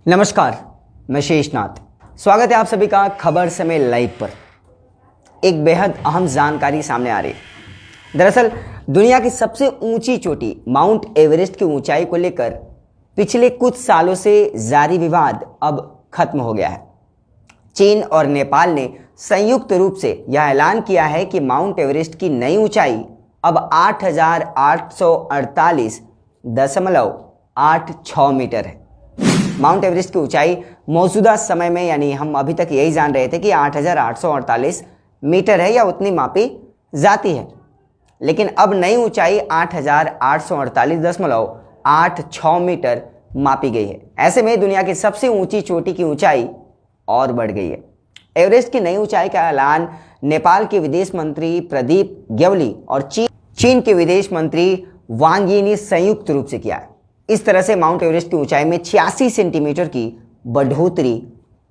नमस्कार, मैं शेषनाथ। स्वागत है आप सभी का खबर समय लाइव पर। एक बेहद अहम जानकारी सामने आ रही है। दरअसल दुनिया की सबसे ऊंची चोटी माउंट एवरेस्ट की ऊंचाई को लेकर पिछले कुछ सालों से जारी विवाद अब खत्म हो गया है। चीन और नेपाल ने संयुक्त रूप से यह ऐलान किया है कि माउंट एवरेस्ट की नई ऊंचाई अब 8,848.86 मीटर है। माउंट एवरेस्ट की ऊंचाई मौजूदा समय में, यानी हम अभी तक यही जान रहे थे कि 8,848 मीटर है या उतनी मापी जाती है, लेकिन अब नई ऊंचाई 8,848.86 मीटर मापी गई है। ऐसे में दुनिया की सबसे ऊंची चोटी की ऊंचाई और बढ़ गई है। एवरेस्ट की नई ऊंचाई का ऐलान नेपाल के विदेश मंत्री प्रदीप ग्यावली और चीन के विदेश मंत्री वांग यी ने संयुक्त रूप से किया है। इस तरह से माउंट एवरेस्ट की ऊंचाई में 86 सेंटीमीटर की बढ़ोतरी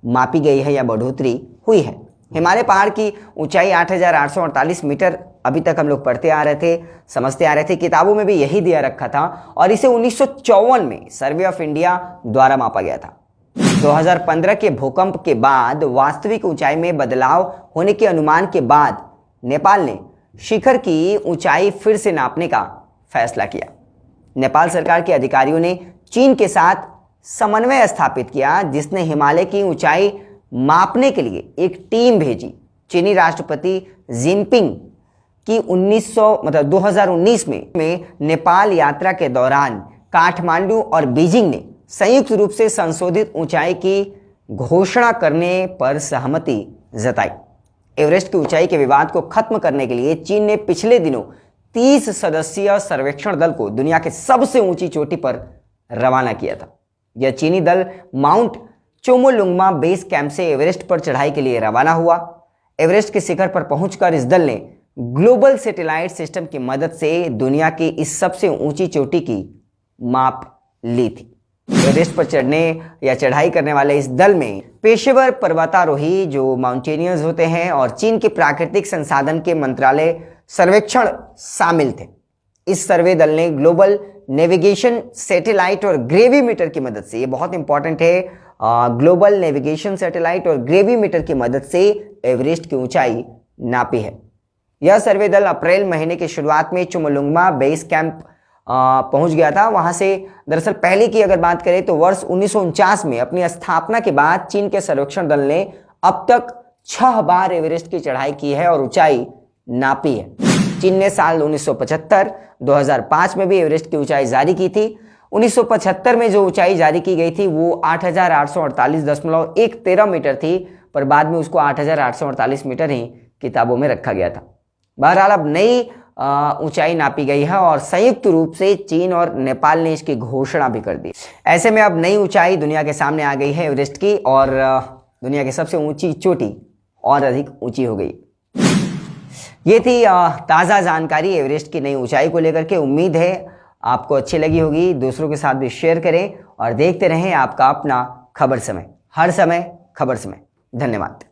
मापी गई है या बढ़ोतरी हुई है। हिमालय पहाड़ की ऊंचाई 8,848 मीटर अभी तक हम लोग पढ़ते आ रहे थे, समझते आ रहे थे, किताबों में भी यही दिया रखा था और इसे 1954 में सर्वे ऑफ इंडिया द्वारा मापा गया था। 2015 के भूकंप के बाद वास्तविक ऊंचाई में बदलाव होने के अनुमान के बाद नेपाल ने शिखर की ऊंचाई फिर से नापने का फैसला किया। नेपाल सरकार के अधिकारियों ने चीन के साथ समन्वय स्थापित किया, जिसने हिमालय की ऊंचाई मापने के लिए एक टीम भेजी। चीनी राष्ट्रपति जिनपिंग की 2019 में नेपाल यात्रा के दौरान काठमांडू और बीजिंग ने संयुक्त रूप से संशोधित ऊंचाई की घोषणा करने पर सहमति जताई। एवरेस्ट की ऊंचाई के विवाद को खत्म करने के लिए चीन ने पिछले दिनों 30 सदस्यीय सर्वेक्षण दल को दुनिया के सबसे ऊंची चोटी पर रवाना किया था। यह चीनी दल माउंट चोमोलुंगमा बेस कैंप से एवरेस्ट पर चढ़ाई के लिए रवाना हुआ। एवरेस्ट के शिखर पर पहुंचकर इस दल ने ग्लोबल सैटेलाइट सिस्टम की मदद से दुनिया की इस सबसे ऊंची चोटी की माप ली थी। एवरेस्ट पर चढ़ने या चढ़ाई करने वाले इस दल में पेशेवर पर्वतारोही जो माउंटेनियर्स होते हैं और चीन के प्राकृतिक संसाधन के मंत्रालय सर्वेक्षण शामिल थे। इस सर्वे दल ने ग्लोबल नेविगेशन सैटेलाइट और ग्रेविमीटर की मदद से, ये बहुत इंपॉर्टेंट है, ग्लोबल नेविगेशन सैटेलाइट और ग्रेविमीटर की मदद से एवरेस्ट की ऊंचाई नापी है। यह सर्वे दल अप्रैल महीने की शुरुआत में चोमोलुंगमा बेस कैंप पहुंच गया था। वहां से दरअसल पहले की अगर बात करें तो वर्ष 1949 में अपनी स्थापना के बाद चीन के सर्वेक्षण दल ने अब तक 6 बार एवरेस्ट की चढ़ाई की है और ऊंचाई नापी है। चीन ने साल 1975, 2005 में भी एवरेस्ट की ऊंचाई जारी की थी। 1975 में जो ऊंचाई जारी की गई थी वो 8,848.113 मीटर थी, पर बाद में उसको 8,848 मीटर ही किताबों में रखा गया था। बहरहाल अब नई ऊंचाई नापी गई है और संयुक्त रूप से चीन और नेपाल ने इसकी घोषणा भी कर दी। ऐसे में अब नई ऊंचाई दुनिया के सामने आ गई है एवरेस्ट की, और दुनिया की सबसे ऊंची चोटी और अधिक ऊंची हो गई। ये थी ताज़ा जानकारी एवरेस्ट की नई ऊंचाई को लेकर के। उम्मीद है आपको अच्छी लगी होगी। दूसरों के साथ भी शेयर करें और देखते रहें आपका अपना खबर समय, हर समय खबर समय। धन्यवाद।